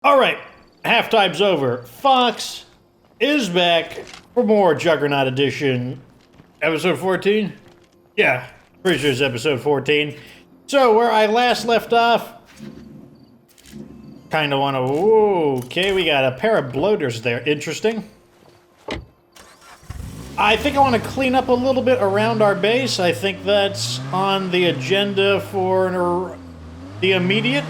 Alright, halftime's over. Fox is back for more Juggernaut Edition. Episode 14? Yeah, pretty sure it's episode 14. So, where I last left off, kind of want to... Okay, we got a pair of bloaters there. Interesting. I think I want to clean up a little bit around our base. I think that's on the agenda for the immediate.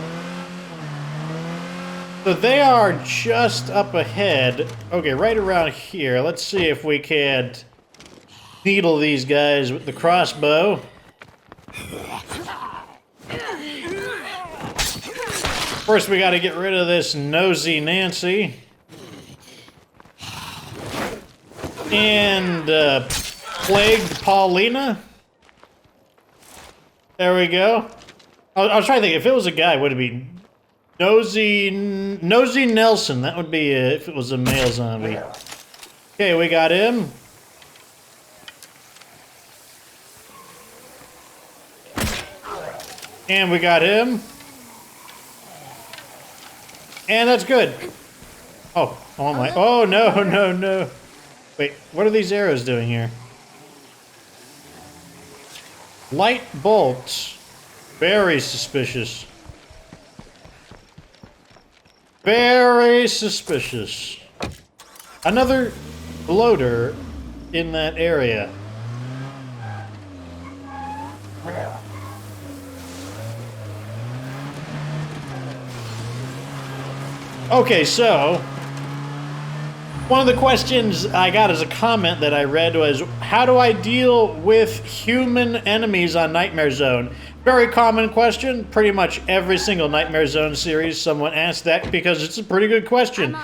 So they are just up ahead. Okay, right around here. Let's see if we can needle these guys with the crossbow. First, we got to get rid of this nosy Nancy. And plagued Paulina. There we go. I was trying to think, if it was a guy, would it be Nosy Nelson? That would be if it was a male zombie. Okay, we got him. And we got him. And that's good. Oh my. Oh, no, no, no. Wait, what are these arrows doing here? Light bolts. Very suspicious. Very suspicious. Another bloater in that area. Okay, so one of the questions I got as a comment that I read was, how do I deal with human enemies on Nightmare Zone? Very common question. Pretty much every single Nightmare Zone series someone asked that because it's a pretty good question.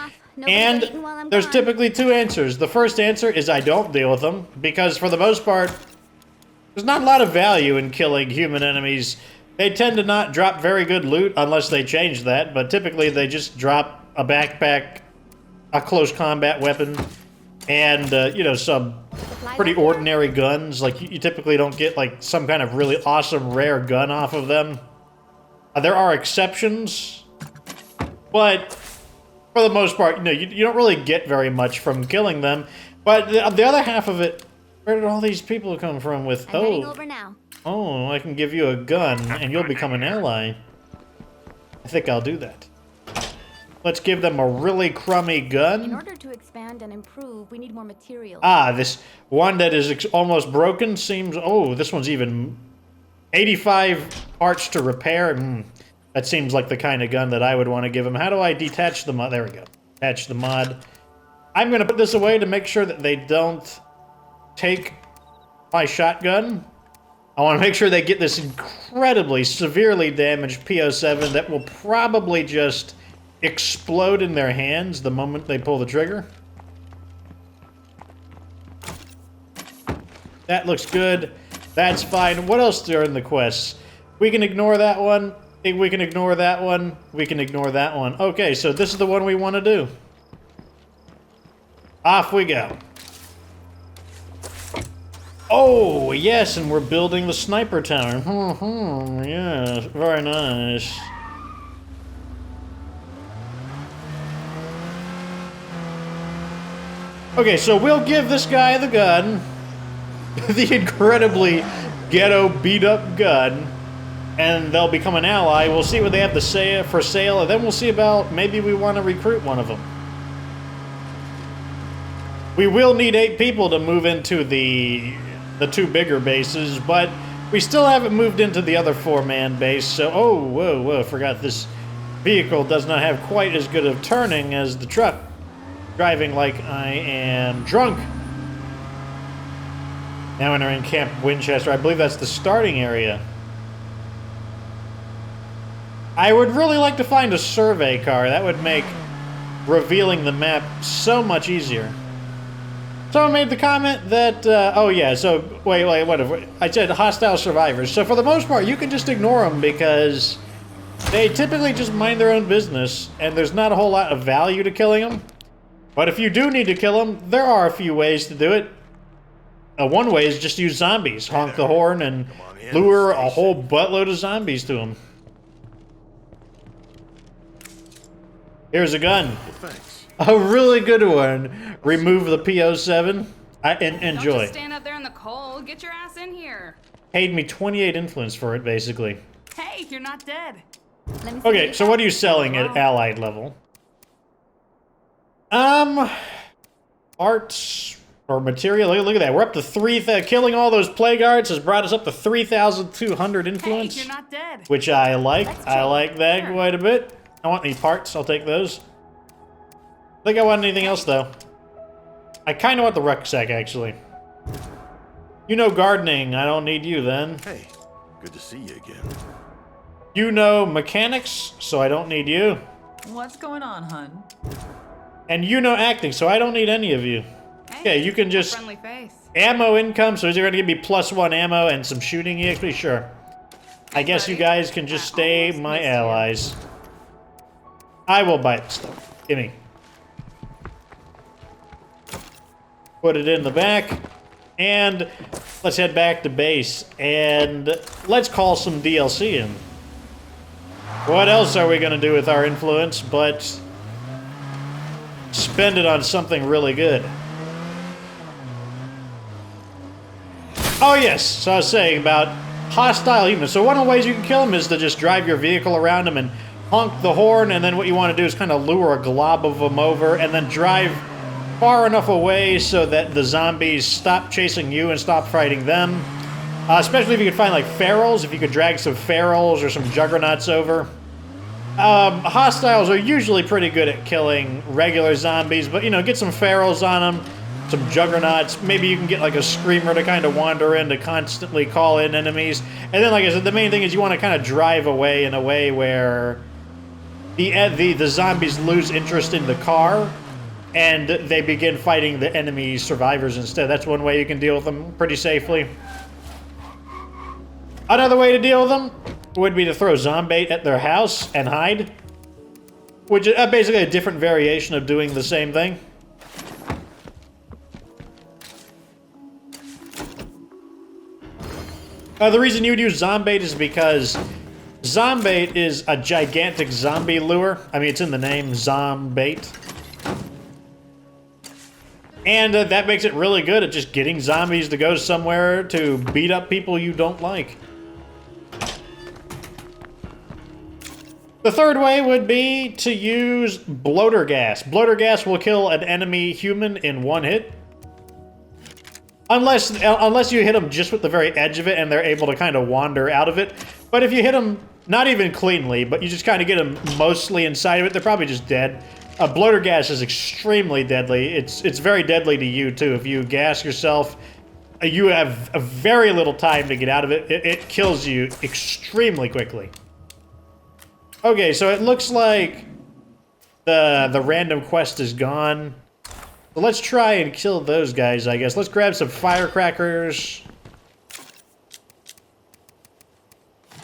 And there's typically two answers. The first answer is I don't deal with them because for the most part, there's not a lot of value in killing human enemies. They tend to not drop very good loot unless they change that, but typically they just drop a backpack, a close combat weapon, and, you know, some pretty ordinary guns. Like, you typically don't get, like, some kind of really awesome rare gun off of them. There are exceptions, but for the most part, you know, you don't really get very much from killing them. But the other half of it, where did all these people come from with, oh, I can give you a gun, and you'll become an ally. I think I'll do that. Let's give them a really crummy gun. In order to expand and improve, we need more materials. Ah, this one that is almost broken seems... Oh, this one's even 85 parts to repair. That seems like the kind of gun that I would want to give them. How do I detach the mod? There we go. Detach the mod. I'm going to put this away to make sure that they don't take my shotgun. I want to make sure they get this incredibly severely damaged PO7 that will probably just explode in their hands the moment they pull the trigger. That looks good. That's fine. What else are in the quests? We can ignore that one. We can ignore that one. We can ignore that one. Okay, so this is the one we want to do. Off we go. Oh, yes, and we're building the sniper tower. Yes, very nice. Okay, so we'll give this guy the gun, the incredibly ghetto beat-up gun, and they'll become an ally. We'll see what they have to say for sale, and then we'll see about maybe we want to recruit one of them. We will need 8 people to move into the 2 bigger bases, but we still haven't moved into the other 4-man base, so... Oh, whoa, forgot this vehicle does not have quite as good of turning as the truck. Driving like I am drunk. Now entering Camp Winchester. I believe that's the starting area. I would really like to find a survey car. That would make revealing the map so much easier. Someone made the comment that, oh yeah, so, wait, whatever. I said hostile survivors. So for the most part, you can just ignore them because they typically just mind their own business and there's not a whole lot of value to killing them. But if you do need to kill them, there are a few ways to do it. One way is just use zombies. Honk the horn and lure a whole buttload of zombies to them. Here's a gun. Thanks. A really good one. Remove the PO7. Enjoy. Don't just stand out there in the cold. Get your ass in here. Paid me 28 influence for it, basically. Hey, you're not dead. Let me see Okay, so what are you selling at allied level? Arts or material. Look at that. We're up to 3,000. Killing all those plague arts has brought us up to 3,200 influence. Hey, you're not dead. Which I like. Let's I like that Sure. quite a bit. I want any parts. I'll take those. I think I want anything else, though. I kind of want the rucksack, actually. You know gardening. I don't need you, then. Hey, good to see you again. You know mechanics, so I don't need you. What's going on, hun? And you know acting, so I don't need any of you. Hey, Okay, you can a just... friendly face. Ammo income, so is it going to give me +1 ammo and some shooting EXP? Sure. I guess you guys can just stay my allies. I will buy the stuff. Gimme. Put it in the back. And let's head back to base. And let's call some DLC in. What else are we going to do with our influence but spend it on something really good? Oh yes, so I was saying about hostile humans. So one of the ways you can kill them is to just drive your vehicle around them and honk the horn, and then what you want to do is kind of lure a glob of them over and then drive far enough away so that the zombies stop chasing you and stop fighting them. Especially if you could find like ferals, if you could drag some ferals or some juggernauts over. Hostiles are usually pretty good at killing regular zombies, but you know, get some ferals on them. Some juggernauts. Maybe you can get like a screamer to kind of wander in to constantly call in enemies. And then, like I said, the main thing is you want to kind of drive away in a way where the zombies lose interest in the car and they begin fighting the enemy survivors instead. That's one way you can deal with them pretty safely. Another way to deal with them would be to throw zombait at their house and hide, which is basically a different variation of doing the same thing. The reason you would use zombait is because zombait is a gigantic zombie lure. I mean, it's in the name, zombait. And that makes it really good at just getting zombies to go somewhere to beat up people you don't like. The third way would be to use bloater gas. Bloater gas will kill an enemy human in one hit. Unless you hit them just with the very edge of it and they're able to kind of wander out of it. But if you hit them, not even cleanly, but you just kind of get them mostly inside of it, they're probably just dead. Bloater gas is extremely deadly. It's very deadly to you, too. If you gas yourself, you have a very little time to get out of it. It kills you extremely quickly. Okay, so it looks like the random quest is gone. So let's try and kill those guys, I guess. Let's grab some firecrackers.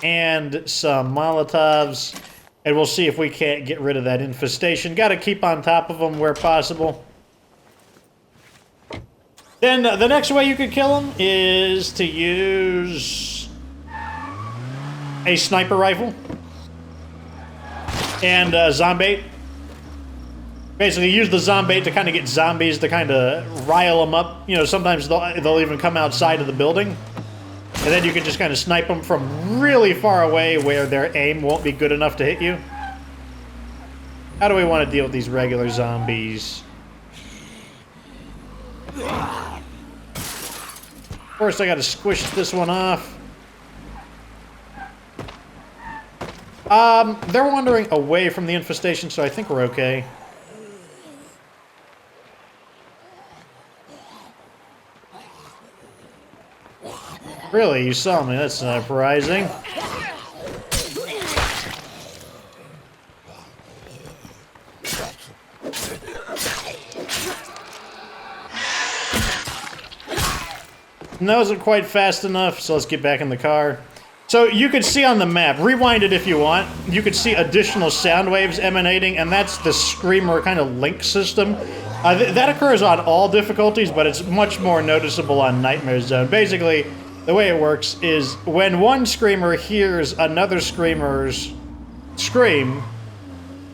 And some Molotovs. And we'll see if we can't get rid of that infestation. Gotta keep on top of them where possible. Then the next way you could kill them is to use a sniper rifle. And zombait. Basically, use the zombait to kind of get zombies to kind of rile them up. You know, sometimes they'll even come outside of the building. And then you can just kind of snipe them from really far away where their aim won't be good enough to hit you. How do we want to deal with these regular zombies? First, I got to squish this one off. They're wandering away from the infestation, so I think we're okay. Really? You saw me? That's surprising. And that wasn't quite fast enough, so let's get back in the car. So you could see on the map, rewind it if you want, you could see additional sound waves emanating, and that's the screamer kind of link system. That occurs on all difficulties, but it's much more noticeable on Nightmare Zone. Basically, the way it works is when one screamer hears another screamer's scream,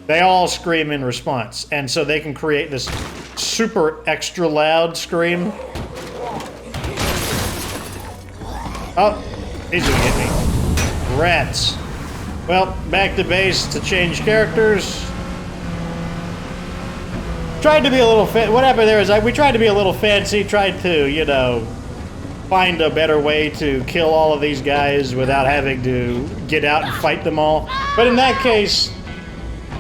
They all scream in response, and so they can create this super extra loud scream. Oh, he's gonna hit me. Rats. Well, back to base to change characters. Tried to be a little what happened there is we tried to be a little fancy, tried to, you know, find a better way to kill all of these guys without having to get out and fight them all. But in that case,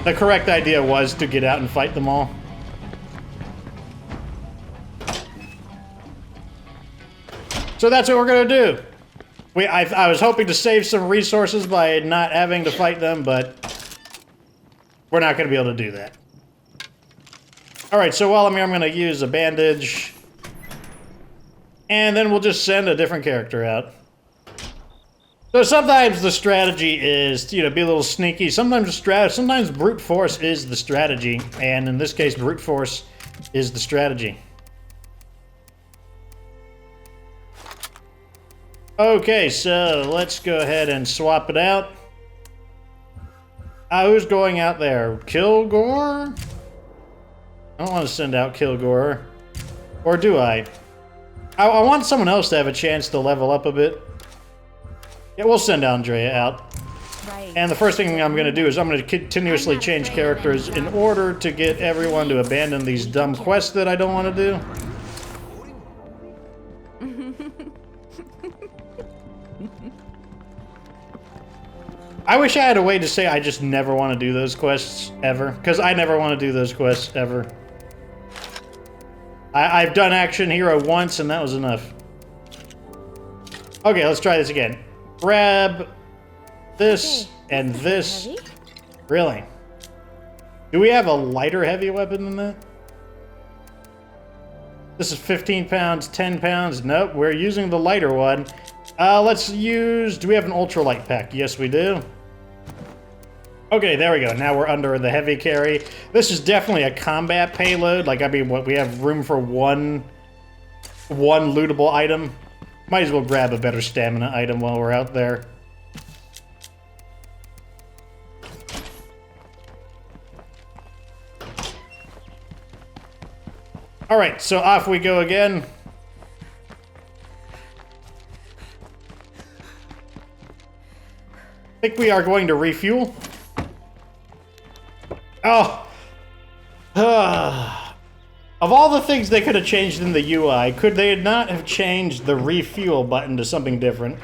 the correct idea was to get out and fight them all. So that's what we're gonna do. I was hoping to save some resources by not having to fight them, but we're not gonna be able to do that. Alright, so while I'm here, I'm gonna use a bandage. And then we'll just send a different character out. So sometimes the strategy is, you know, be a little sneaky. Sometimes brute force is the strategy. And in this case, brute force is the strategy. Okay, so let's go ahead and swap it out. Who's going out there? Kilgore? I don't want to send out Kilgore. Or do I? I want someone else to have a chance to level up a bit. Yeah, we'll send Andrea out. Right. And the first thing I'm going to do is I'm going to continuously change characters in order to get everyone to abandon these dumb quests that I don't want to do. I wish I had a way to say I just never want to do those quests ever, because I never want to do those quests ever. I've done Action Hero once, and that was enough. Okay, let's try this again. Grab this and this. Heavy? Really? Do we have a lighter heavy weapon than that? This is 15 pounds, 10 pounds. Nope, we're using the lighter one. Let's use... Do we have an ultralight pack? Yes, we do. Okay, there we go. Now we're under the heavy carry. This is definitely a combat payload. Like, I mean, what, we have room for one lootable item. Might as well grab a better stamina item while we're out there. Alright, so off we go again. I think we are going to refuel. Oh! Of all the things they could have changed in the UI, could they not have changed the refuel button to something different?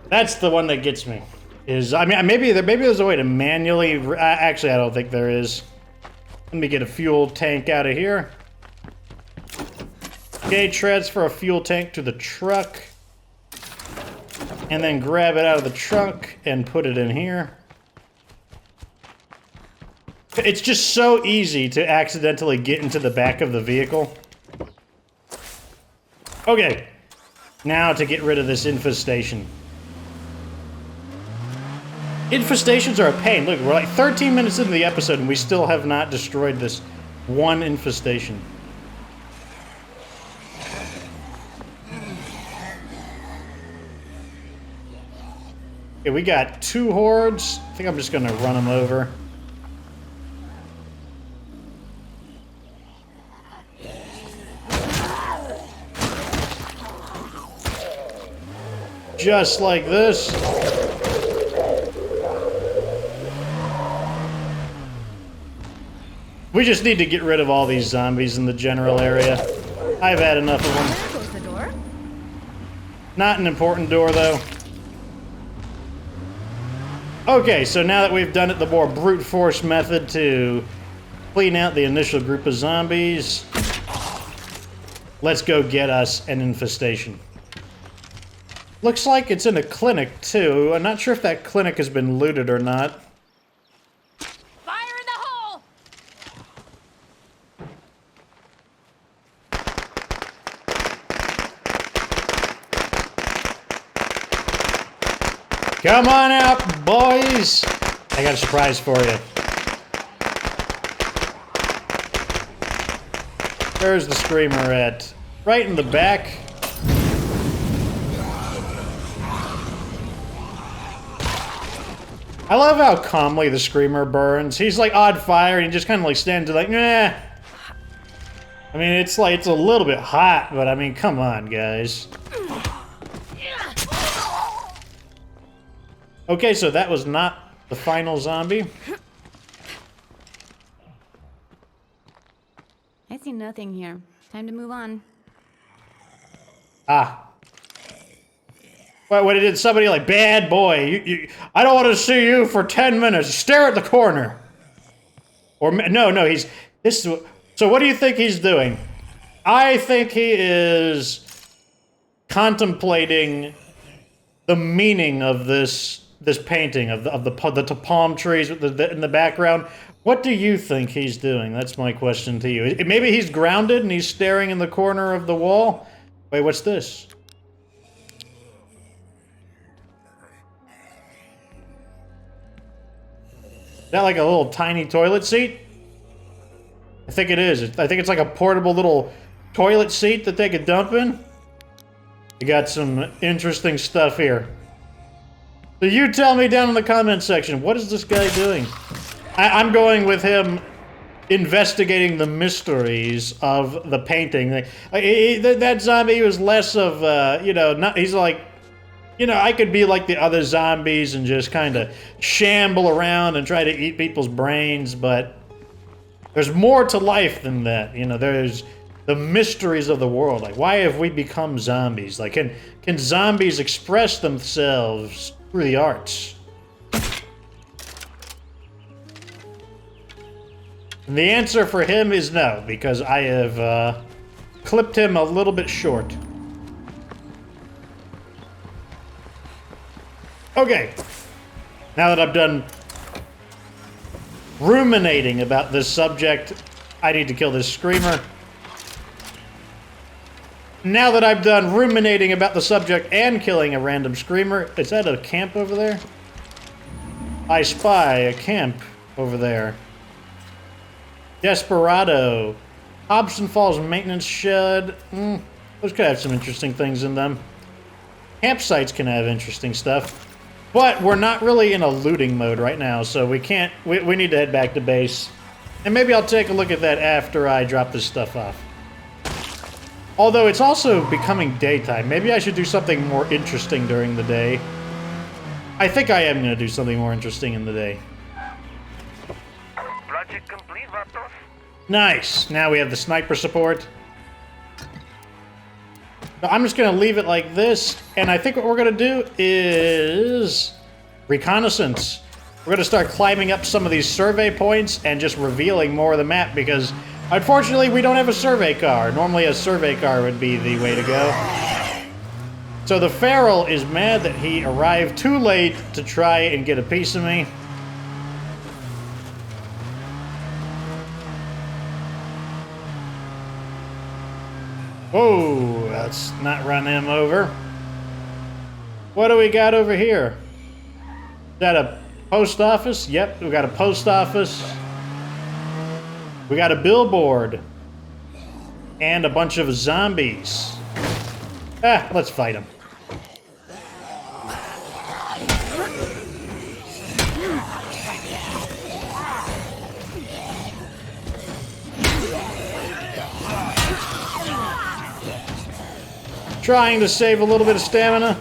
That's the one that gets me. I mean, maybe there's a way to manually... Actually, I don't think there is. Let me get a fuel tank out of here. Okay, transfer a fuel tank to the truck. And then grab it out of the trunk and put it in here. It's just so easy to accidentally get into the back of the vehicle. Okay, now to get rid of this infestation. Infestations are a pain. Look, we're like 13 minutes into the episode and we still have not destroyed this one infestation. Okay, we got 2 hordes. I think I'm just gonna run them over. Just like this. We just need to get rid of all these zombies in the general area. I've had enough of them. There goes the door. Not an important door, though. Okay, so now that we've done it the more brute force method to clean out the initial group of zombies, let's go get us an infestation. Looks like it's in a clinic, too. I'm not sure if that clinic has been looted or not. Fire in the hole! Come on out, boys! I got a surprise for you. Where's the screamer at? Right in the back. I love how calmly the Screamer burns. He's like odd fire, and he just kind of like stands there like, nah. I mean, it's like, it's a little bit hot, but I mean, come on, guys. Okay, so that was not the final zombie. I see nothing here. Time to move on. Ah. What did somebody like, bad boy, I don't want to see you for 10 minutes. Stare at the corner. Or, no, he's, this is, so what do you think he's doing? I think he is contemplating the meaning of this painting of the palm trees in the background. What do you think he's doing? That's my question to you. Maybe he's grounded and he's staring in the corner of the wall. Wait, what's this? Is that like a little tiny toilet seat? I think it is. I think it's like a portable little toilet seat that they could dump in. You got some interesting stuff here. So you tell me down in the comment section, what is this guy doing? I'm going with him investigating the mysteries of the painting. That zombie was less of, you know, not, he's like, you know, I could be like the other zombies and just kind of shamble around and try to eat people's brains, but there's more to life than that. You know, there's the mysteries of the world. Like, why have we become zombies? Like, can zombies express themselves through the arts? And the answer for him is no, because I have clipped him a little bit short. Okay, now that I've done ruminating about this subject, I need to kill this Screamer. Now that I've done ruminating about the subject and killing a random Screamer, is that a camp over there? I spy a camp over there. Desperado. Hobson Falls Maintenance Shed. Those could have some interesting things in them. Campsites can have interesting stuff. But we're not really in a looting mode right now, so we can't... We need to head back to base. And maybe I'll take a look at that after I drop this stuff off. Although it's also becoming daytime. Maybe I should do something more interesting during the day. I think I am going to do something more interesting in the day. Project complete, Vatos. Nice! Now we have the sniper support. I'm just going to leave it like this, and I think what we're going to do is Reconnaissance. We're going to start climbing up some of these survey points and just revealing more of the map, because unfortunately we don't have a survey car. Normally a survey car would be the way to go. So the Feral is mad that he arrived too late to try and get a piece of me. Whoa, let's not run him over. What do we got over here? Is that a post office? Yep, we got a post office. We got a billboard. And a bunch of zombies. Ah, let's fight them. Trying to save a little bit of stamina.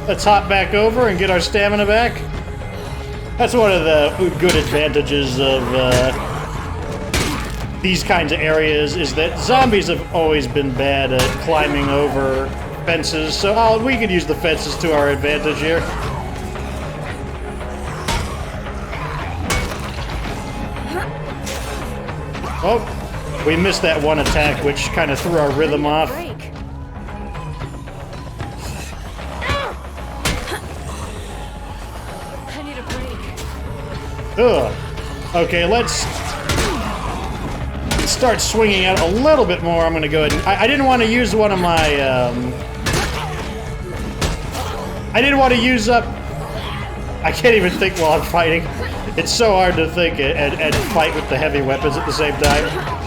Let's hop back over and get our stamina back. That's one of the good advantages of these kinds of areas, is that zombies have always been bad at climbing over fences, so we could use the fences to our advantage here. Oh, we missed that one attack, which kind of threw our rhythm off. I need a break. Ugh. Okay, let's start swinging out a little bit more. I'm going to go ahead and... I didn't want to use one of my I didn't want to use up... I can't even think while I'm fighting. It's so hard to think and fight with the heavy weapons at the same time.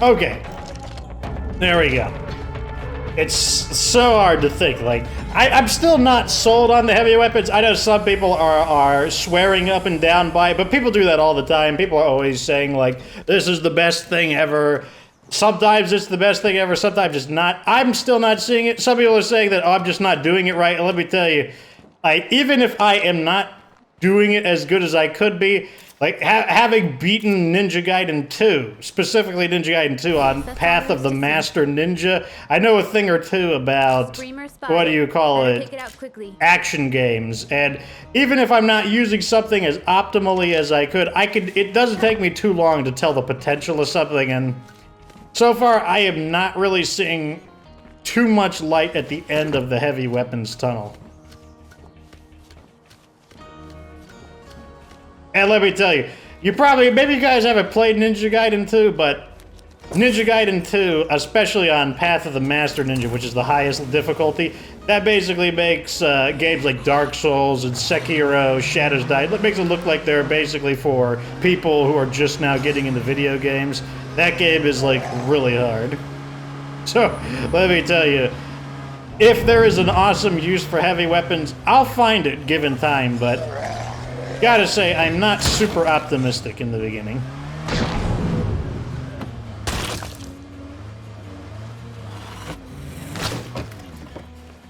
Okay. There we go. It's so hard to think. Like, I'm still not sold on the heavy weapons. I know some people are swearing up and down by it, but people do that all the time. People are always saying, like, this is the best thing ever. Sometimes it's the best thing ever, sometimes it's not. I'm still not seeing it. Some people are saying that, oh, I'm just not doing it right. Let me tell you, even if I am not doing it as good as I could be, like, having beaten Ninja Gaiden 2, specifically Ninja Gaiden 2 on Path of the Master Ninja, I know a thing or two about, what do you call it, action games. And even if I'm not using something as optimally as I could, it doesn't take me too long to tell the potential of something. And so far, I am not really seeing too much light at the end of the heavy weapons tunnel. And let me tell you, maybe you guys haven't played Ninja Gaiden 2, but Ninja Gaiden 2, especially on Path of the Master Ninja, which is the highest difficulty, that basically makes games like Dark Souls and Sekiro, Shadows Die, it makes it look like they're basically for people who are just now getting into video games. That game is, like, really hard. So, let me tell you, if there is an awesome use for heavy weapons, I'll find it given time, but gotta say, I'm not super optimistic in the beginning.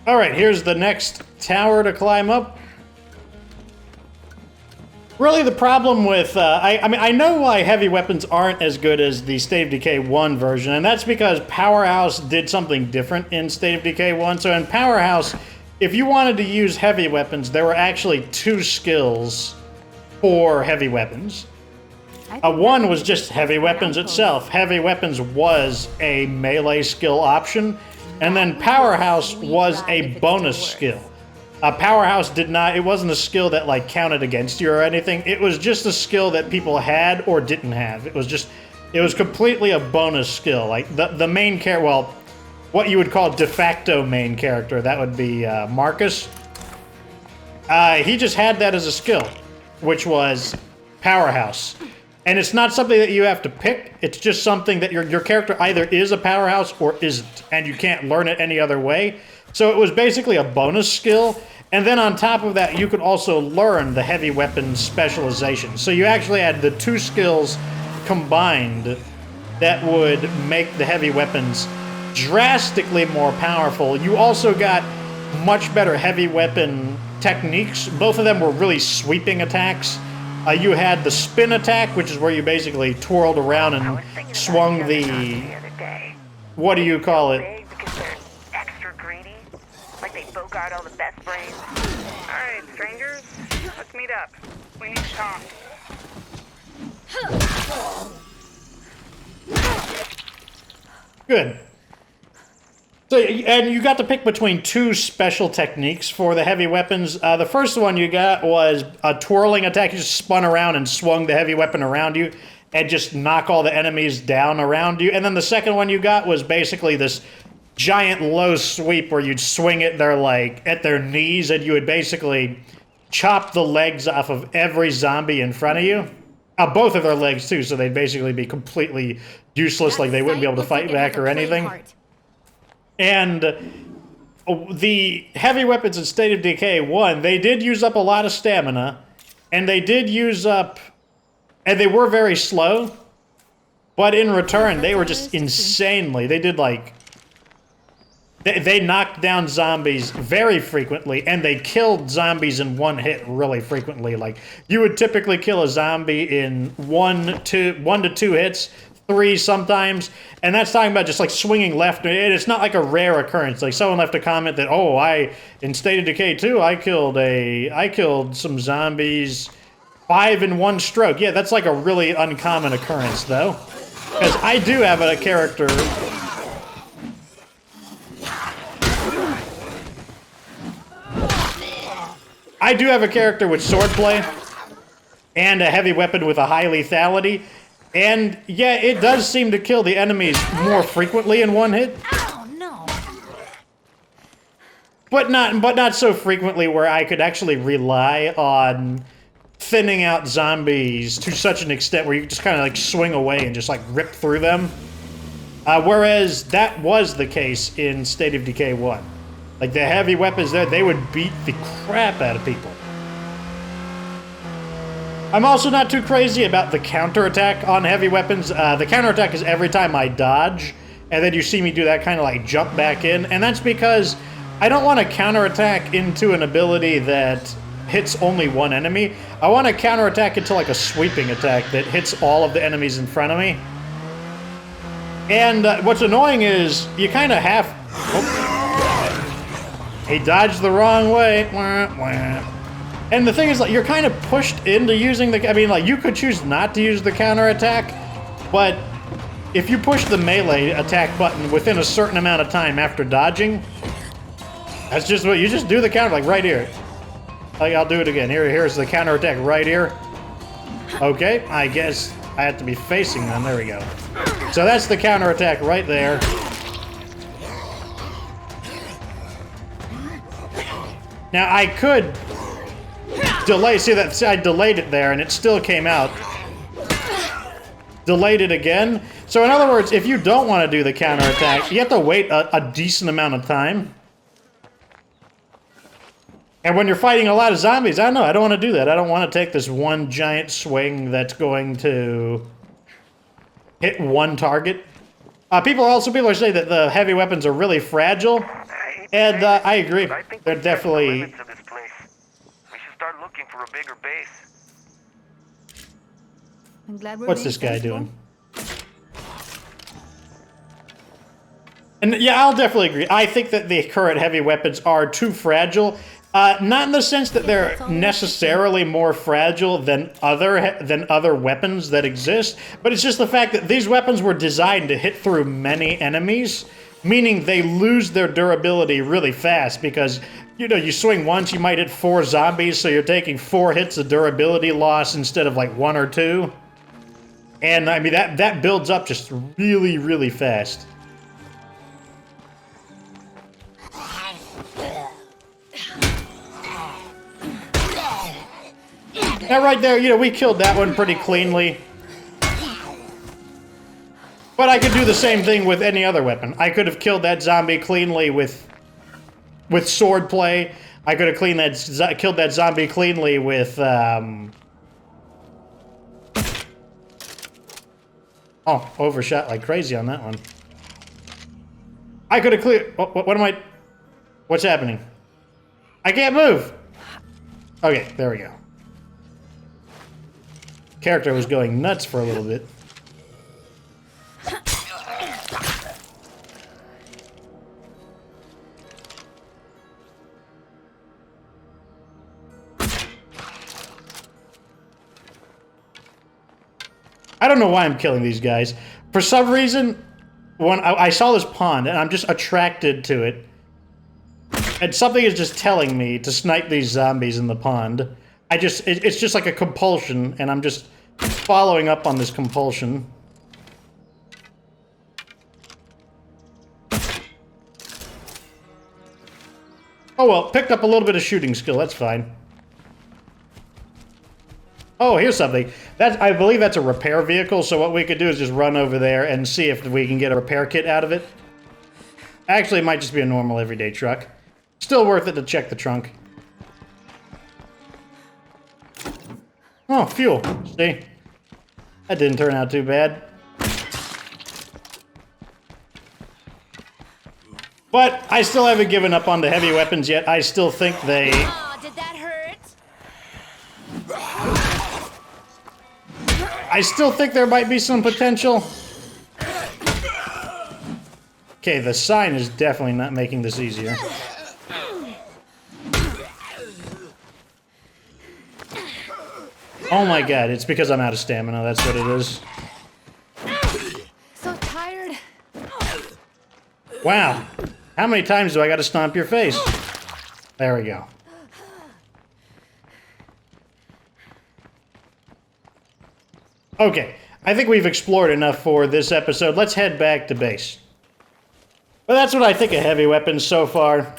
Alright, here's the next tower to climb up. Really, the problem with... I mean, I know why heavy weapons aren't as good as the State of Decay 1 version, and that's because Powerhouse did something different in State of Decay 1. So in Powerhouse, if you wanted to use heavy weapons, there were actually 2 skills for heavy weapons. One was just heavy weapons itself. Heavy weapons was a melee skill option, and then Powerhouse was a bonus skill. Powerhouse it wasn't a skill that, like, counted against you or anything. It was just a skill that people had or didn't have. It was completely a bonus skill. Like, the main character, well, what you would call de facto main character, that would be Marcus. He just had that as a skill, which was Powerhouse. And it's not something that you have to pick, it's just something that your character either is a Powerhouse or isn't, and you can't learn it any other way. So it was basically a bonus skill, and then on top of that, you could also learn the heavy weapons specialization. So you actually had the 2 skills combined that would make the heavy weapons drastically more powerful. You also got much better heavy weapon techniques. Both of them were really sweeping attacks. You had the spin attack, which is where you basically twirled around and swung the... What do you call it? Because they're extra greedy? Like they bogart all the best brains? Alright, strangers, let's meet up. We need to talk. Good. So, and you got to pick between 2 special techniques for the heavy weapons. The first one you got was a twirling attack. You just spun around and swung the heavy weapon around you and just knock all the enemies down around you. And then the second one you got was basically this giant low sweep where you'd swing it at their knees, and you would basically chop the legs off of every zombie in front of you. Both of their legs too, so they'd basically be completely useless, like they wouldn't be able to fight back or anything. And the heavy weapons in State of Decay 1, they did use up a lot of stamina, and they did use up, and they were very slow, but in return, they were just insanely, they did like, they knocked down zombies very frequently, and they killed zombies in one hit really frequently. Like, you would typically kill a zombie in one to two hits, 3 sometimes, and that's talking about just like swinging left. And it's not like a rare occurrence. Like, someone left a comment that, oh, in State of Decay 2, I killed some zombies 5 in 1 stroke. Yeah, that's like a really uncommon occurrence, though, because I do have a character. I do have a character with swordplay and a heavy weapon with a high lethality. And yeah, it does seem to kill the enemies more frequently in one hit. Oh no! But not so frequently where I could actually rely on thinning out zombies to such an extent where you just kind of like swing away and just like rip through them. Whereas that was the case in State of Decay 1. Like the heavy weapons there, they would beat the crap out of people. I'm also not too crazy about the counterattack on heavy weapons. The counterattack is every time I dodge, and then you see me do that kind of like jump back in, and that's because I don't want to counterattack into an ability that hits only one enemy. I want to counterattack into like a sweeping attack that hits all of the enemies in front of me. And what's annoying is you kind of have... Oh. He dodged the wrong way. Wah, wah. And the thing is, like, you're kind of pushed into using the... I mean, like, you could choose not to use the counterattack, but if you push the melee attack button within a certain amount of time after dodging, that's just what... You just do the counter, like, right here. Like, I'll do it again. Here's the counterattack right here. Okay, I guess I have to be facing them. There we go. So that's the counterattack right there. Now, I could delay. See that? See, I delayed it there, and it still came out. Delayed it again. So, in other words, if you don't want to do the counterattack, you have to wait a decent amount of time. And when you're fighting a lot of zombies, I don't know. I don't want to do that. I don't want to take this one giant swing that's going to hit one target. People are saying that the heavy weapons are really fragile, and I agree. They're definitely. We should start looking for a bigger base. I'm glad we're What's being this guy sensible. doing? And yeah, I'll definitely agree. I think that the current heavy weapons are too fragile. Not in the sense that they're necessarily more fragile than other weapons that exist, but it's just the fact that these weapons were designed to hit through many enemies, meaning they lose their durability really fast because, you know, you swing once, you might hit 4 zombies, so you're taking 4 hits of durability loss instead of like 1 or 2. And I mean, that builds up just really, really fast. Now right there, you know, we killed that one pretty cleanly. But I could do the same thing with any other weapon. I could have killed that zombie cleanly with swordplay. I could have killed that zombie cleanly with Oh, overshot like crazy on that one. I could have cleared. What am I? What's happening? I can't move. Okay, there we go. Character was going nuts for a little bit. I don't know why I'm killing these guys. For some reason, when I saw this pond, and I'm just attracted to it, and something is just telling me to snipe these zombies in the pond. It's just like a compulsion, and I'm just following up on this compulsion. Oh well, picked up a little bit of shooting skill, that's fine. Oh, here's something. I believe that's a repair vehicle, so what we could do is just run over there and see if we can get a repair kit out of it. Actually, it might just be a normal everyday truck. Still worth it to check the trunk. Oh, fuel. See? That didn't turn out too bad. But I still haven't given up on the heavy weapons yet. I still think they... Oh, did that hurt? I still think there might be some potential. Okay, the sign is definitely not making this easier. Oh my god, it's because I'm out of stamina, that's what it is. So tired. Wow. How many times do I gotta stomp your face? There we go. Okay, I think we've explored enough for this episode. Let's head back to base. But that's what I think of heavy weapons so far.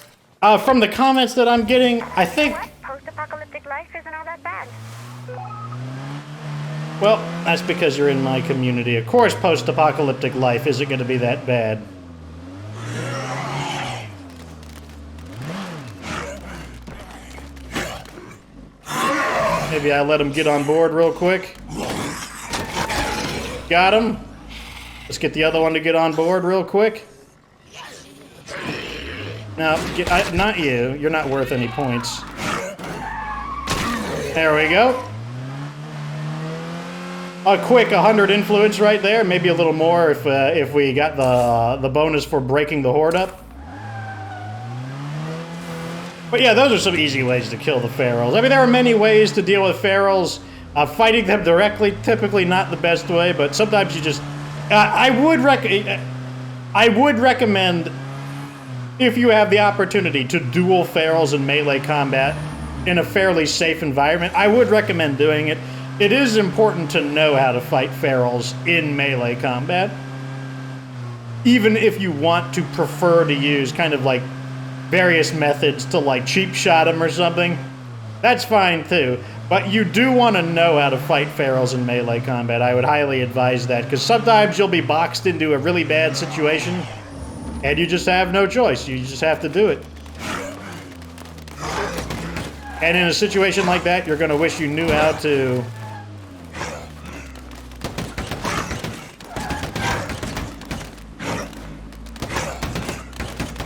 From the comments that I'm getting, I think... What? Post-apocalyptic life isn't all that bad. Well, that's because you're in my community. Of course, post-apocalyptic life isn't going to be that bad. Maybe I let him get on board real quick. Got him. Let's get the other one to get on board real quick. No, not you. You're not worth any points. There we go. A quick 100 influence right there. Maybe a little more if we got the bonus for breaking the horde up. But yeah, those are some easy ways to kill the ferals. I mean, there are many ways to deal with ferals. Fighting them directly, typically not the best way, but sometimes you just... I would recommend, if you have the opportunity to duel ferals in melee combat in a fairly safe environment, I would recommend doing it. It is important to know how to fight ferals in melee combat. Even if you want to prefer to use kind of like various methods to like cheap shot them or something, that's fine too. But you do want to know how to fight ferals in melee combat. I would highly advise that, because sometimes you'll be boxed into a really bad situation and you just have no choice. You just have to do it. And in a situation like that, you're going to wish you knew how to...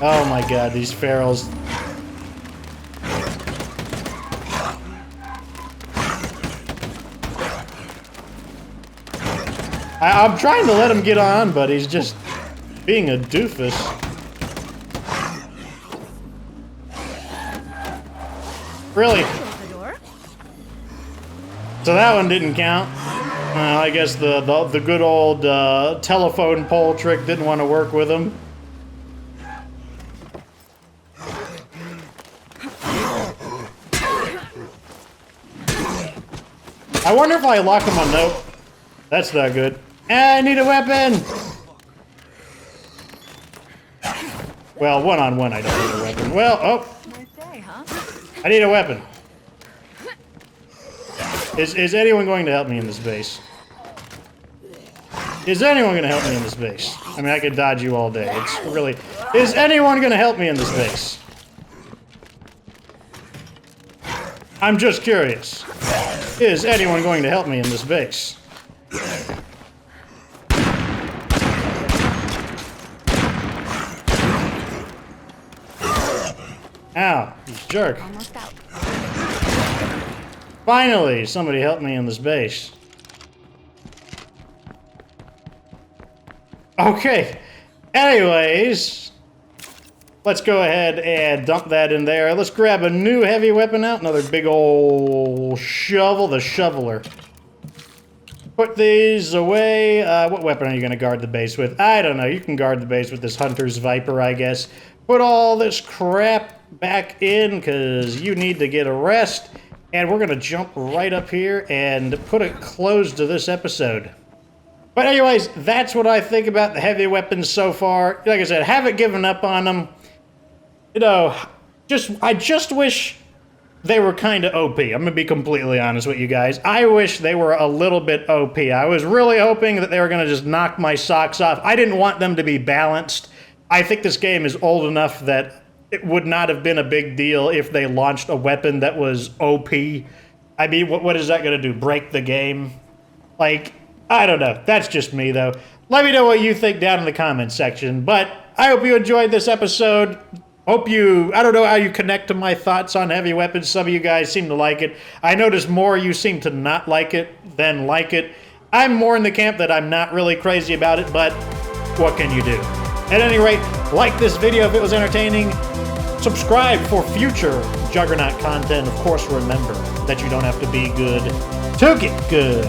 Oh my god, these ferals. I'm trying to let him get on, but he's just being a doofus. Really? So that one didn't count. I guess the good old telephone pole trick didn't want to work with him. I wonder if I lock him on nope. That's not good. I need a weapon! Well, one-on-one I don't need a weapon. Well, oh! I need a weapon. Is anyone going to help me in this base? Is anyone going to help me in this base? I mean, I could dodge you all day. It's really... Is anyone going to help me in this base? I'm just curious. Is anyone going to help me in this base? Ow, you jerk. Almost out. Finally, somebody help me in this base. Okay. Anyways, let's go ahead and dump that in there. Let's grab a new heavy weapon out. Another big old shovel, the shoveler. Put these away. What weapon are you going to guard the base with? I don't know. You can guard the base with this Hunter's Viper, I guess. Put all this crap back in, because you need to get a rest. And we're going to jump right up here and put a close to this episode. But anyways, that's what I think about the heavy weapons so far. Like I said, haven't given up on them. You know, I just wish they were kind of OP. I'm going to be completely honest with you guys. I wish they were a little bit OP. I was really hoping that they were going to just knock my socks off. I didn't want them to be balanced. I think this game is old enough that it would not have been a big deal if they launched a weapon that was OP. I mean, what is that going to do? Break the game? Like, I don't know. That's just me, though. Let me know what you think down in the comments section. But I hope you enjoyed this episode. I don't know how you connect to my thoughts on heavy weapons. Some of you guys seem to like it. I notice more you seem to not like it than like it. I'm more in the camp that I'm not really crazy about it, but what can you do? At any rate, like this video if it was entertaining. Subscribe for future Juggernaut content. Of course, remember that you don't have to be good to get good.